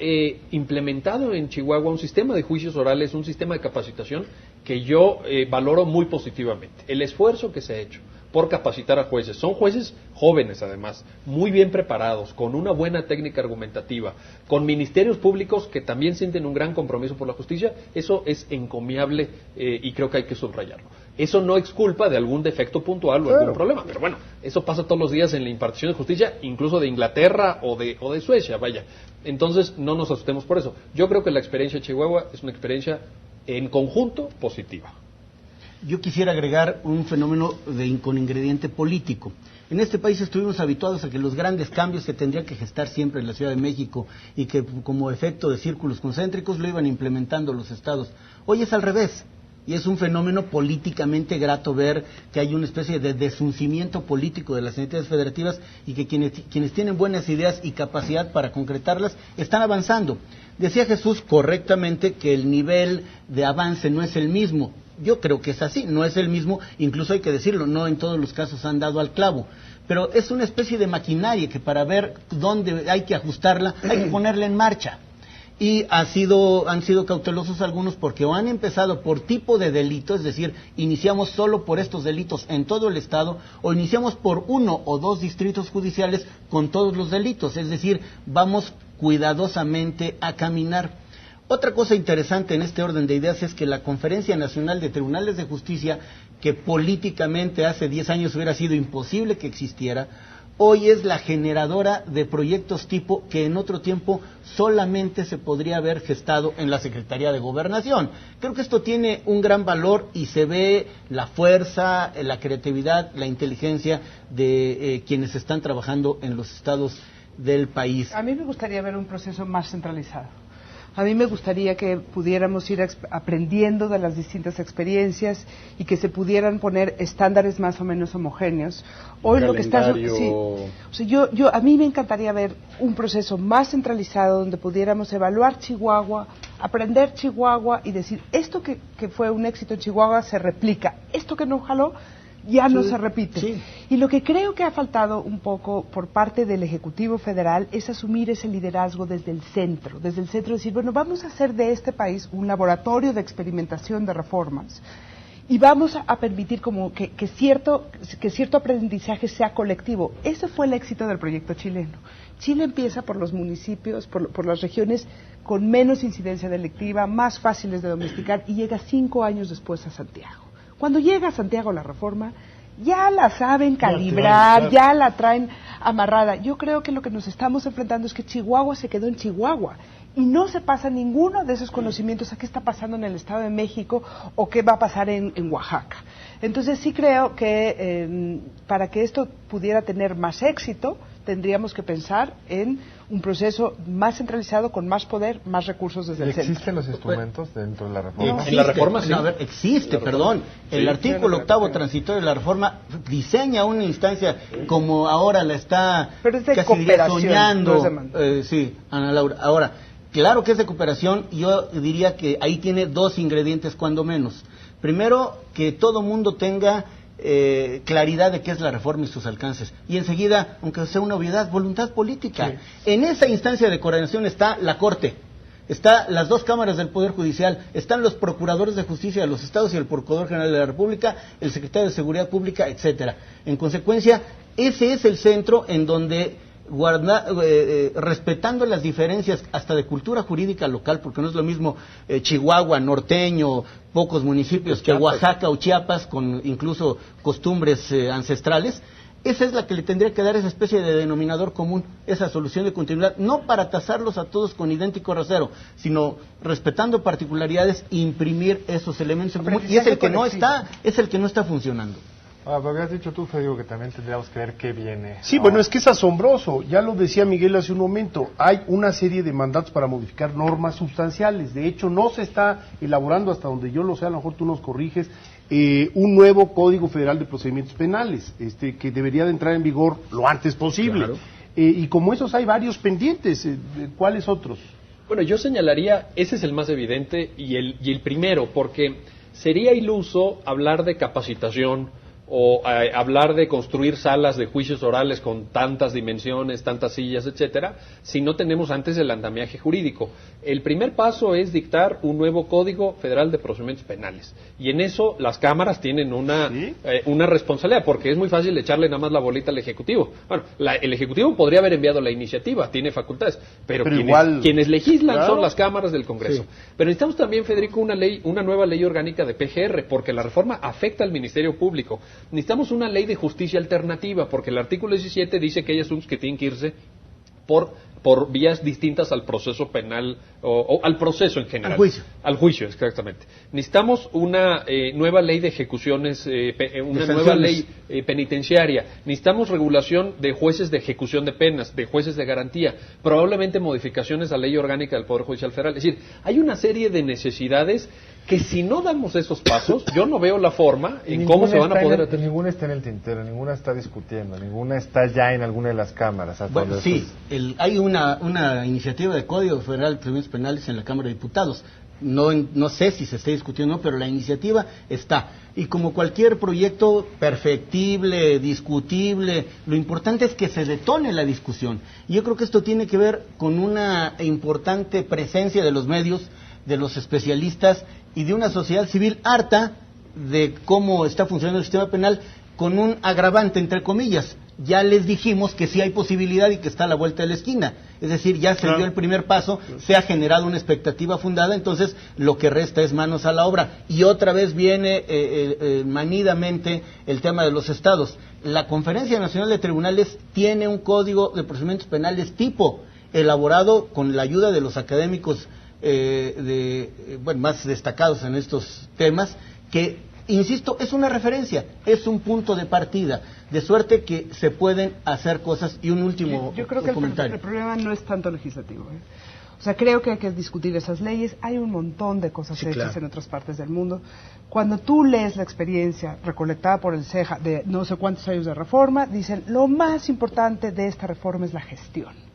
implementado en Chihuahua un sistema de juicios orales, un sistema de capacitación que yo valoro muy positivamente. El esfuerzo que se ha hecho por capacitar a jueces, son jueces jóvenes además, muy bien preparados, con una buena técnica argumentativa, con ministerios públicos que también sienten un gran compromiso por la justicia, eso es encomiable y creo que hay que subrayarlo. Eso no exculpa de algún defecto puntual o algún problema, pero bueno, eso pasa todos los días en la impartición de justicia, incluso de Inglaterra o de Suecia, vaya. Entonces, no nos asustemos por eso. Yo creo que la experiencia de Chihuahua es una experiencia en conjunto positiva. Yo quisiera agregar un fenómeno con ingrediente político. En este país estuvimos habituados a que los grandes cambios que tendrían que gestar siempre en la Ciudad de México y que como efecto de círculos concéntricos lo iban implementando los estados. Hoy es al revés. Y es un fenómeno políticamente grato ver que hay una especie de desuncimiento político de las entidades federativas y que quienes tienen buenas ideas y capacidad para concretarlas están avanzando. Decía Jesús correctamente que el nivel de avance no es el mismo. Yo creo que es así, no es el mismo, incluso hay que decirlo, no en todos los casos han dado al clavo. Pero es una especie de maquinaria que para ver dónde hay que ajustarla, hay que ponerla en marcha. Y han sido cautelosos algunos porque o han empezado por tipo de delito, es decir, iniciamos solo por estos delitos en todo el estado, o iniciamos por 1 o 2 distritos judiciales con todos los delitos, es decir, vamos cuidadosamente a caminar. Otra cosa interesante en este orden de ideas es que la Conferencia Nacional de Tribunales de Justicia, que políticamente hace 10 años hubiera sido imposible que existiera, hoy es la generadora de proyectos tipo que en otro tiempo solamente se podría haber gestado en la Secretaría de Gobernación. Creo que esto tiene un gran valor y se ve la fuerza, la creatividad, la inteligencia de quienes están trabajando en los estados del país. A mí me gustaría ver un proceso más centralizado. A mí me gustaría que pudiéramos ir aprendiendo de las distintas experiencias y que se pudieran poner estándares más o menos homogéneos. Hoy lo que está, sí, o sea, a mí me encantaría ver un proceso más centralizado donde pudiéramos evaluar Chihuahua, aprender Chihuahua y decir esto que fue un éxito en Chihuahua se replica, esto que no jaló ya no se repite. Sí. Y lo que creo que ha faltado un poco por parte del Ejecutivo Federal es asumir ese liderazgo desde el centro, decir, bueno, vamos a hacer de este país un laboratorio de experimentación de reformas y vamos a permitir como que cierto aprendizaje sea colectivo. Ese fue el éxito del proyecto chileno. Chile empieza por los municipios, por las regiones con menos incidencia delictiva, más fáciles de domesticar y llega 5 años después a Santiago. Cuando llega a Santiago la reforma, ya la saben calibrar, ya la traen amarrada. Yo creo que lo que nos estamos enfrentando es que Chihuahua se quedó en Chihuahua y no se pasa ninguno de esos conocimientos a qué está pasando en el Estado de México o qué va a pasar en Oaxaca. Entonces sí creo que para que esto pudiera tener más éxito, tendríamos que pensar en un proceso más centralizado, con más poder, más recursos desde el centro. ¿Existen los instrumentos dentro de la reforma? No, en la reforma sí. No, a ver, existe, perdón. El artículo 8º transitorio de la reforma diseña una instancia como ahora la está casi diría soñando. No sí, Ana Laura. Ahora, claro que es de cooperación, yo diría que ahí tiene 2 ingredientes cuando menos. Primero, que todo mundo tenga claridad de qué es la reforma y sus alcances. Y enseguida, aunque sea una obviedad, voluntad política. Sí. En esa instancia de coordinación está la Corte, está las 2 cámaras del Poder Judicial, están los procuradores de justicia de los estados y el Procurador General de la República, el Secretario de Seguridad Pública, etcétera. En consecuencia, ese es el centro en donde respetando las diferencias hasta de cultura jurídica local, porque no es lo mismo Chihuahua, norteño, pocos municipios que Oaxaca o Chiapas, con incluso costumbres ancestrales. Esa es la que le tendría que dar esa especie de denominador común, esa solución de continuidad, no para tasarlos a todos con idéntico rasero, sino respetando particularidades e imprimir esos elementos en común, y es el que no está funcionando. Pero habías dicho tú, Federico, que también tendríamos que ver qué viene. Sí, bueno, es que es asombroso. Ya lo decía Miguel hace un momento. Hay una serie de mandatos para modificar normas sustanciales. De hecho, no se está elaborando, hasta donde yo lo sé, a lo mejor tú nos corriges, un nuevo Código Federal de Procedimientos Penales, que debería de entrar en vigor lo antes posible. Claro. Y como esos hay varios pendientes, ¿cuáles otros? Bueno, yo señalaría, ese es el más evidente y el primero, porque sería iluso hablar de capacitación o hablar de construir salas de juicios orales con tantas dimensiones, tantas sillas, etcétera, si no tenemos antes el andamiaje jurídico. El primer paso es dictar un nuevo Código Federal de Procedimientos Penales, y en eso las cámaras tienen una responsabilidad, porque es muy fácil echarle nada más la bolita al Ejecutivo. Bueno, el Ejecutivo podría haber enviado la iniciativa, tiene facultades, pero quienes legislan, claro, son las cámaras del Congreso. Sí. Pero necesitamos también, Federico, una nueva ley orgánica de PGR, porque la reforma afecta al Ministerio Público. Necesitamos una ley de justicia alternativa, porque el artículo 17 dice que hay asuntos que tienen que irse por vías distintas al proceso penal o al proceso en general. Al juicio, exactamente. Necesitamos una nueva ley de ejecuciones, una nueva ley penitenciaria. Necesitamos regulación de jueces de ejecución de penas, de jueces de garantía, probablemente modificaciones a la ley orgánica del Poder Judicial Federal. Es decir, hay una serie de necesidades que si no damos esos pasos, yo no veo la forma en cómo se van a poder atender. Ninguna está en el tintero, ninguna está discutiendo, ninguna está ya en alguna de las cámaras. Bueno, sí, hay una iniciativa de Código Federal de Procedimientos Penales en la Cámara de Diputados. No sé si se está discutiendo o no, pero la iniciativa está. Y como cualquier proyecto perfectible, discutible, lo importante es que se detone la discusión. Y yo creo que esto tiene que ver con una importante presencia de los medios, de los especialistas y de una sociedad civil harta de cómo está funcionando el sistema penal, con un agravante, entre comillas. Ya les dijimos que sí hay posibilidad y que está a la vuelta de la esquina. Es decir, ya se dio el primer paso, se ha generado una expectativa fundada, entonces lo que resta es manos a la obra. Y otra vez viene manidamente el tema de los estados. La Conferencia Nacional de Tribunales tiene un código de procedimientos penales tipo, elaborado con la ayuda de los académicos más destacados en estos temas, que, insisto, es una referencia, es un punto de partida, de suerte que se pueden hacer cosas. Y un último yo creo que el problema no es tanto legislativo, O sea, creo que hay que discutir esas leyes. Hay un montón de cosas hechas en otras partes del mundo. Cuando tú lees la experiencia recolectada por el CEJA de no sé cuántos años de reforma, dicen, lo más importante de esta reforma es la gestión.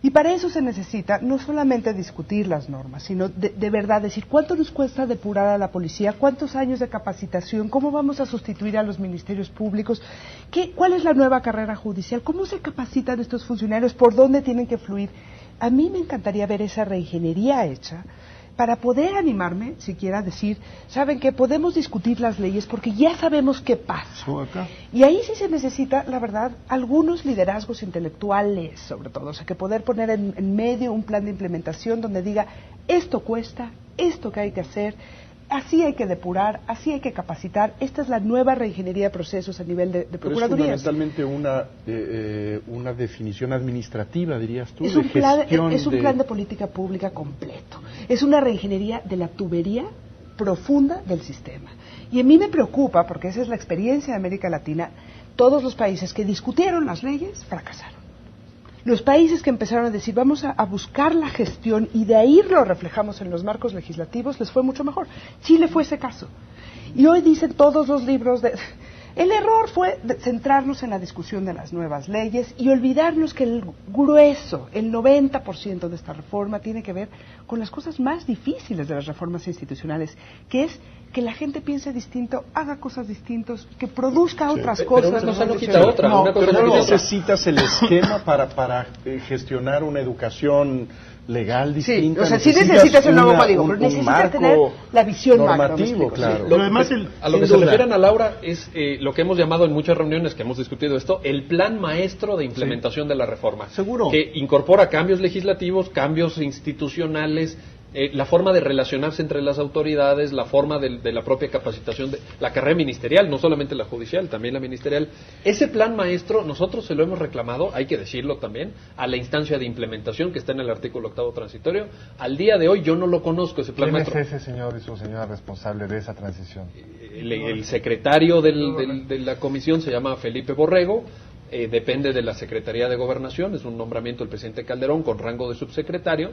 Y para eso se necesita no solamente discutir las normas, sino de verdad decir cuánto nos cuesta depurar a la policía, cuántos años de capacitación, cómo vamos a sustituir a los ministerios públicos, cuál es la nueva carrera judicial, cómo se capacitan estos funcionarios, por dónde tienen que fluir. A mí me encantaría ver esa reingeniería hecha para poder animarme, siquiera a decir, ¿saben qué? Podemos discutir las leyes porque ya sabemos qué pasa. Y ahí sí se necesita, la verdad, algunos liderazgos intelectuales, sobre todo. O sea, que poder poner en medio un plan de implementación donde diga, esto cuesta, esto que hay que hacer, así hay que depurar, así hay que capacitar. Esta es la nueva reingeniería de procesos a nivel de procuradurías. Es fundamentalmente una definición administrativa, dirías tú, es un plan de política pública completo. Es una reingeniería de la tubería profunda del sistema. Y a mí me preocupa, porque esa es la experiencia de América Latina, todos los países que discutieron las leyes fracasaron. Los países que empezaron a decir, vamos a buscar la gestión y de ahí lo reflejamos en los marcos legislativos, les fue mucho mejor. Chile fue ese caso. Y hoy dicen todos los libros el error fue centrarnos en la discusión de las nuevas leyes y olvidarnos que el grueso, el 90% de esta reforma tiene que ver con las cosas más difíciles de las reformas institucionales, que es que la gente piense distinto, haga cosas distintas, que produzca otras cosas. Pero una cosa no quita otra. Pero no necesitas el esquema para gestionar una educación legal distinta. Sí, o sea, sí necesitas un nuevo código, pero necesitas tener la visión normativo, claro. A lo que se refieren a Laura es lo que hemos llamado en muchas reuniones que hemos discutido esto, el plan maestro de implementación de la reforma. Seguro. Que incorpora cambios legislativos, cambios institucionales, la forma de relacionarse entre las autoridades, la forma de la propia capacitación de la carrera ministerial, no solamente la judicial, también la ministerial. Ese plan maestro nosotros se lo hemos reclamado, hay que decirlo también, a la instancia de implementación que está en el artículo 8º transitorio. Al día de hoy yo no lo conozco, ese plan maestro. ¿Quién es ese señor y su señora responsable de esa transición? El secretario de la comisión se llama Felipe Borrego. Depende de la Secretaría de Gobernación, es un nombramiento del presidente Calderón con rango de subsecretario.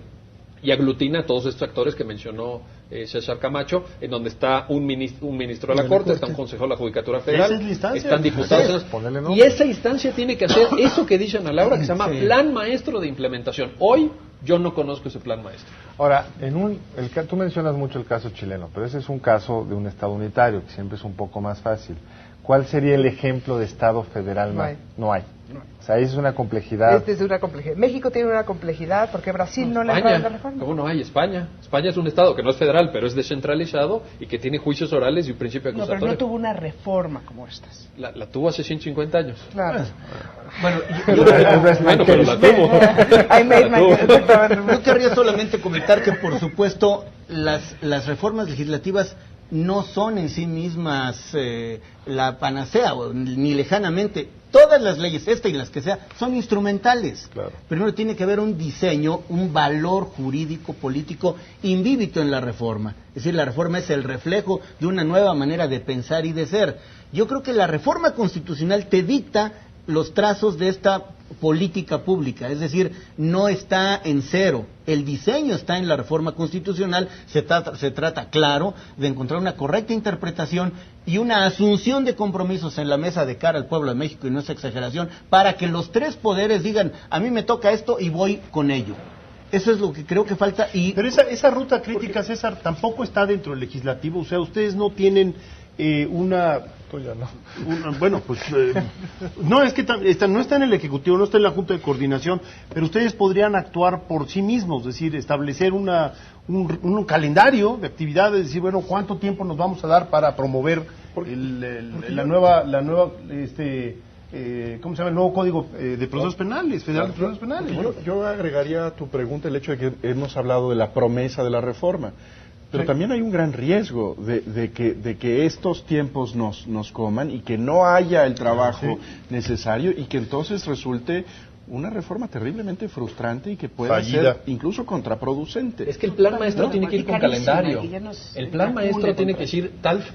y aglutina a todos estos actores que mencionó César Camacho, en donde está un ministro de la Corte, está un consejero de la Judicatura Federal, Esa es la instancia. están diputados, y esa instancia tiene que hacer eso que dice Ana Laura, que se llama Plan Maestro de Implementación. Hoy yo no conozco ese plan maestro. Ahora, tú mencionas mucho el caso chileno, pero ese es un caso de un Estado unitario, que siempre es un poco más fácil. ¿Cuál sería el ejemplo de Estado federal? No hay. O sea, es una complejidad. Este es una complejidad. México tiene una complejidad porque Brasil no le España, entra en la reforma. ¿Cómo no hay? España es un Estado que no es federal, pero es descentralizado y que tiene juicios orales y un principio No, acusatorio. pero no tuvo una reforma como estas. La tuvo hace 150 años. Claro. Bueno, Bueno, pero la tuvo. I made my exactamente. yo querría solamente comentar que, por supuesto, las reformas legislativas no son en sí mismas la panacea, ni lejanamente. Todas las leyes, esta y las que sea, son instrumentales. Claro. Primero tiene que haber un diseño, un valor jurídico, político, imbíbito en la reforma. Es decir, la reforma es el reflejo de una nueva manera de pensar y de ser. Yo creo que la reforma constitucional te dicta los trazos de esta política pública, es decir, no está en cero, el diseño está en la reforma constitucional, se trata, claro, de encontrar una correcta interpretación y una asunción de compromisos en la mesa de cara al pueblo de México, y no es exageración, para que los tres poderes digan, a mí me toca esto y voy con ello. Eso es lo que creo que falta. Pero esa ruta crítica, César, tampoco está dentro del legislativo, o sea, ustedes no tienen bueno, pues no, es que no está en el Ejecutivo, no está en la Junta de Coordinación, pero ustedes podrían actuar por sí mismos, es decir, establecer un calendario de actividades, decir, bueno, ¿cuánto tiempo nos vamos a dar para promover la nueva ¿cómo se llama? El nuevo Código de Procesos Penales, Federal de Procesos Penales. Yo agregaría a tu pregunta el hecho de que hemos hablado de la promesa de la reforma. Pero también hay un gran riesgo de que estos tiempos nos coman y que no haya el trabajo necesario y que entonces resulte una reforma terriblemente frustrante y que pueda ser incluso contraproducente. Es que el plan maestro tiene que ir con calendario. El plan maestro tiene que decir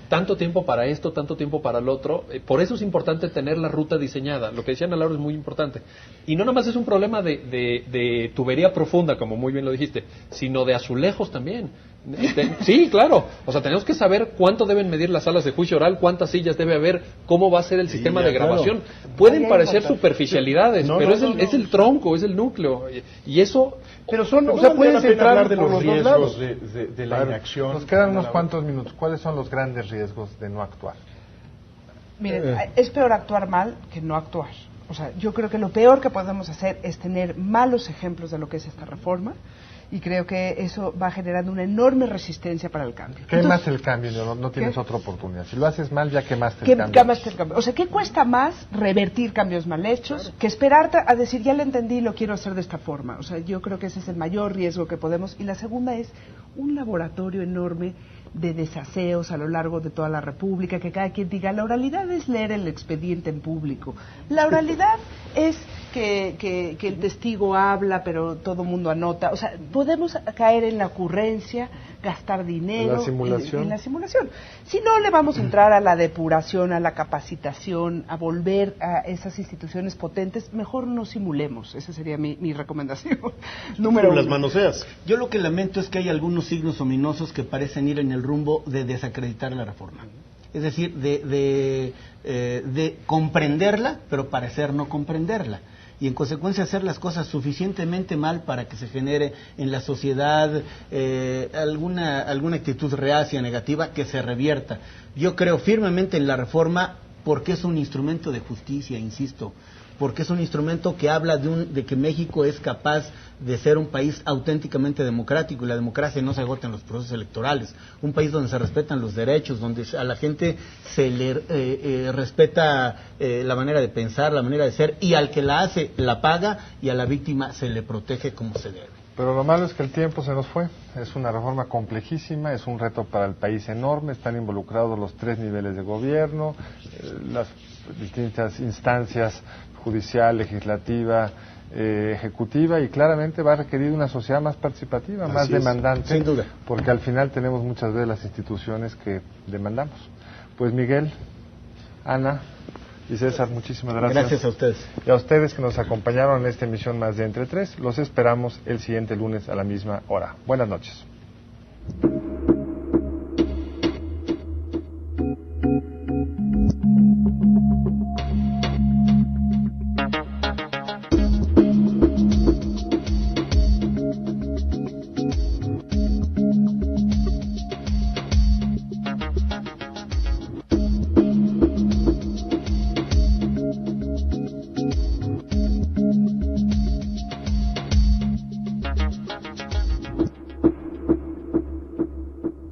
tanto tiempo para esto, tanto tiempo para el otro. Por eso es importante tener la ruta diseñada. Lo que decía Ana Laura es muy importante. Y no nomás es un problema de tubería profunda, como muy bien lo dijiste, sino de azulejos también. Sí, claro. O sea, tenemos que saber cuánto deben medir las salas de juicio oral, cuántas sillas debe haber, cómo va a ser el sistema de grabación. Pueden parecer superficialidades, pero es el tronco, es el núcleo. Y eso... Pero puedes entrar de los riesgos de la inacción. Nos quedan unos cuantos minutos. ¿Cuáles son los grandes riesgos de no actuar? Miren, es peor actuar mal que no actuar. O sea, yo creo que lo peor que podemos hacer es tener malos ejemplos de lo que es esta reforma. Y creo que eso va generando una enorme resistencia para el cambio. Quemas el cambio, no tienes otra oportunidad. Si lo haces mal, ya quemaste el cambio. O sea, ¿qué cuesta más revertir cambios mal hechos que esperarte a decir, ya lo entendí y lo quiero hacer de esta forma? O sea, yo creo que ese es el mayor riesgo que podemos. Y la segunda es un laboratorio enorme de desaseos a lo largo de toda la República, que cada quien diga, la oralidad es leer el expediente en público. La oralidad es que el testigo habla, pero todo el mundo anota. O sea, podemos caer en la ocurrencia, gastar dinero en la simulación. Si no, le vamos a entrar a la depuración, a la capacitación, a volver a esas instituciones potentes, mejor no simulemos. Esa sería mi recomendación. Número uno. Las manoseas. Yo lo que lamento es que hay algunos signos ominosos que parecen ir en el rumbo de desacreditar la reforma. Es decir, de comprenderla, pero parecer no comprenderla. Y en consecuencia hacer las cosas suficientemente mal para que se genere en la sociedad alguna actitud reacia, negativa, que se revierta. Yo creo firmemente en la reforma porque es un instrumento de justicia, insisto, porque es un instrumento que habla de que México es capaz de ser un país auténticamente democrático, y la democracia no se agota en los procesos electorales, un país donde se respetan los derechos, donde a la gente se le respeta la manera de pensar, la manera de ser, y al que la hace la paga, y a la víctima se le protege como se debe. Pero lo malo es que el tiempo se nos fue. Es una reforma complejísima, es un reto para el país enorme, están involucrados los 3 niveles de gobierno, las distintas instancias judicial, legislativa, ejecutiva, y claramente va a requerir una sociedad más participativa, más demandante, sin duda, porque al final tenemos muchas veces las instituciones que demandamos. Pues Miguel, Ana, Y César, muchísimas gracias. Gracias a ustedes. Y a ustedes que nos acompañaron en esta emisión más de Entre Tres, los esperamos el siguiente lunes a la misma hora. Buenas noches.